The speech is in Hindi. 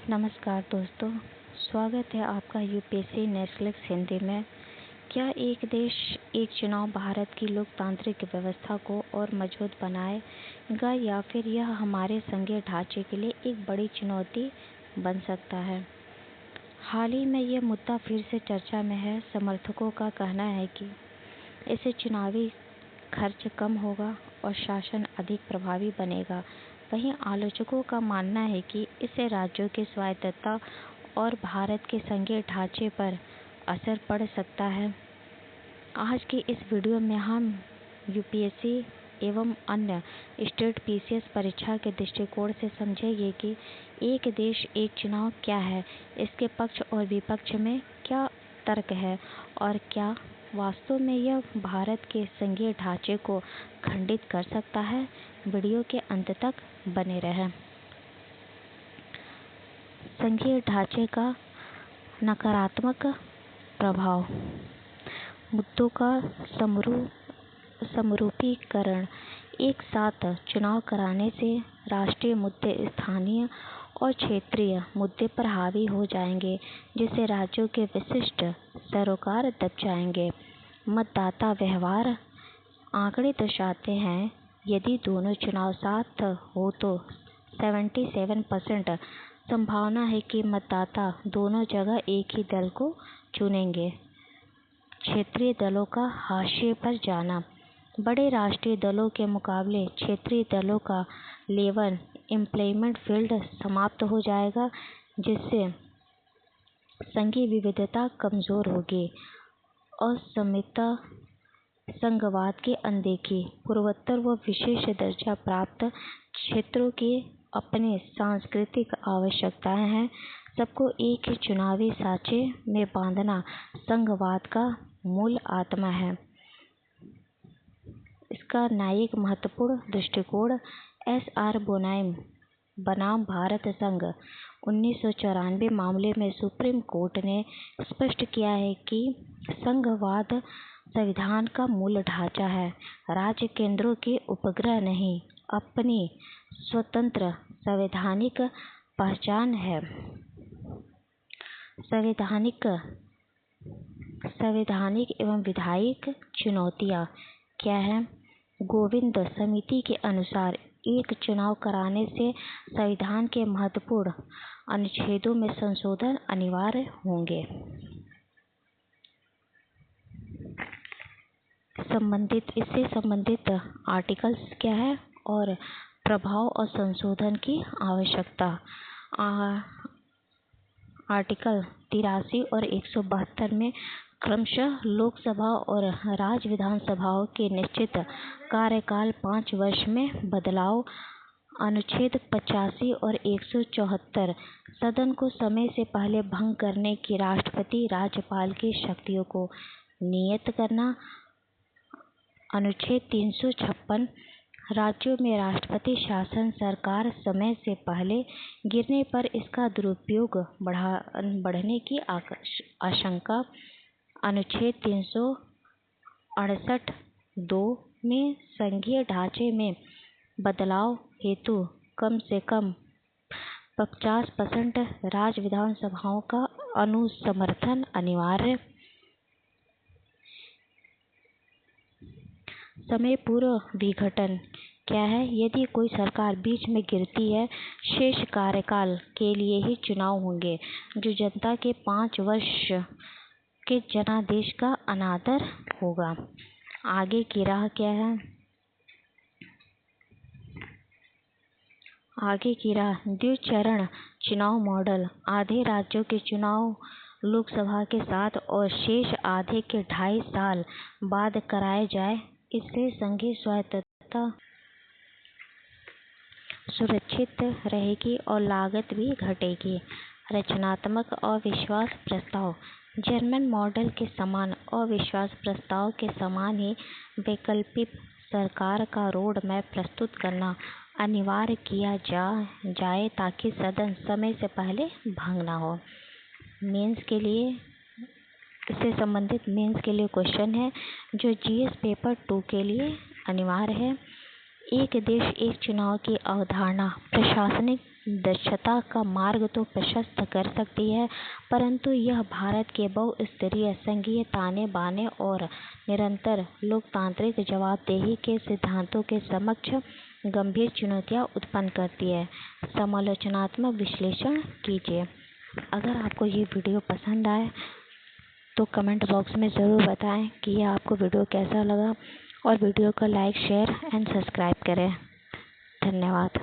नमस्कार दोस्तों, स्वागत है आपका यूपीएससी नेटफ्लिक्स हिंदी में। क्या एक देश एक चुनाव भारत की लोकतांत्रिक व्यवस्था को और मजबूत बनाएगा या फिर यह हमारे संघीय ढांचे के लिए एक बड़ी चुनौती बन सकता है? हाल ही में यह मुद्दा फिर से चर्चा में है। समर्थकों का कहना है कि इससे चुनावी खर्च कम होगा और शासन अधिक प्रभावी बनेगा। वहीं आलोचकों का मानना है कि इससे राज्यों की स्वायत्तता और भारत के संघीय ढांचे पर असर पड़ सकता है। आज की इस वीडियो में हम यूपीएससी एवं अन्य स्टेट पीसीएस परीक्षा के दृष्टिकोण से समझेंगे कि एक देश एक चुनाव क्या है, इसके पक्ष और विपक्ष में क्या तर्क है और क्या वास्तव में यह भारत के संघीय ढांचे को खंडित कर सकता है। वीडियो के अंत तक बने रहें। संघीय ढांचे का नकारात्मक प्रभाव। मुद्दों का समरूपीकरण। एक साथ चुनाव कराने से राष्ट्रीय मुद्दे स्थानीय और क्षेत्रीय मुद्दे पर हावी हो जाएंगे, जिससे राज्यों के विशिष्ट सरोकार दब जाएंगे। मतदाता व्यवहार। आंकड़े दर्शाते हैं यदि दोनों चुनाव साथ हो तो 77% संभावना है कि मतदाता दोनों जगह एक ही दल को चुनेंगे। क्षेत्रीय दलों का हाशिए पर जाना। बड़े राष्ट्रीय दलों के मुकाबले क्षेत्रीय दलों का लेवल एम्प्लॉयमेंट फील्ड समाप्त हो जाएगा, जिससे संघीय विविधता कमजोर होगी। असमता। संघवाद की अनदेखी। पूर्वोत्तर व विशेष दर्जा प्राप्त क्षेत्रों की अपनी सांस्कृतिक आवश्यकताएं हैं। सबको एक ही चुनावी साँचे में बांधना संघवाद का मूल आत्मा है। इसका न्यायिक महत्वपूर्ण दृष्टिकोण। एस.आर. बोनाम बनाम भारत संघ 1994 मामले में सुप्रीम कोर्ट ने स्पष्ट किया है कि संघवाद संविधान का मूल ढांचा है। राज्य केंद्रों के उपग्रह नहीं, अपनी स्वतंत्र संवैधानिक पहचान है। संवैधानिक एवं विधायिक चुनौतियां क्या हैं? गोविंद समिति के अनुसार एक चुनाव कराने से संविधान के महत्वपूर्ण अनुच्छेदों में संशोधन अनिवार्य होंगे। इससे संबंधित आर्टिकल्स क्या है और प्रभाव और संशोधन की आवश्यकता। आर्टिकल 83 और 172 में क्रमशः लोकसभा और राज्य विधानसभाओं के निश्चित कार्यकाल 5 वर्ष में बदलाव। अनुच्छेद 85 और 174 सदन को समय से पहले भंग करने की राष्ट्रपति राज्यपाल की शक्तियों को नियत करना। अनुच्छेद 356 राज्यों में राष्ट्रपति शासन सरकार समय से पहले गिरने पर इसका दुरुपयोग बढ़ने की आशंका। अनुच्छेद 368(2) में संघीय ढांचे में बदलाव हेतु कम से कम 50% राज्य विधानसभाओं का अनुसमर्थन अनिवार्य। समय पूर्व विघटन क्या है? यदि कोई सरकार बीच में गिरती है, शेष कार्यकाल के लिए ही चुनाव होंगे, जो जनता के 5 वर्ष के जनादेश का अनादर होगा। आगे की राह क्या है? आगे की राह द्विचरण चुनाव मॉडल। आधे राज्यों के चुनाव लोकसभा के साथ और शेष आधे के 2.5 साल बाद कराए जाए। इससे संघीय स्वायत्तता सुरक्षित रहेगी और लागत भी घटेगी। रचनात्मक अविश्वास प्रस्ताव। जर्मन मॉडल के समान अविश्वास प्रस्ताव के समान ही वैकल्पिक सरकार का रोड मैप प्रस्तुत करना अनिवार्य किया जाए ताकि सदन समय से पहले भंग न हो। मेंस के लिए इससे संबंधित मेंस के लिए क्वेश्चन है जो जीएस पेपर 2 के लिए अनिवार्य है। एक देश एक चुनाव की अवधारणा प्रशासनिक दक्षता का मार्ग तो प्रशस्त कर सकती है, परंतु यह भारत के बहुस्तरीय संघीय ताने बाने और निरंतर लोकतांत्रिक जवाबदेही के सिद्धांतों के समक्ष गंभीर चुनौतियां उत्पन्न करती है। समालोचनात्मक विश्लेषण कीजिए। अगर आपको ये वीडियो पसंद आए तो कमेंट बॉक्स में ज़रूर बताएं कि यह आपको वीडियो कैसा लगा, और वीडियो को लाइक, शेयर एंड सब्सक्राइब करें। धन्यवाद।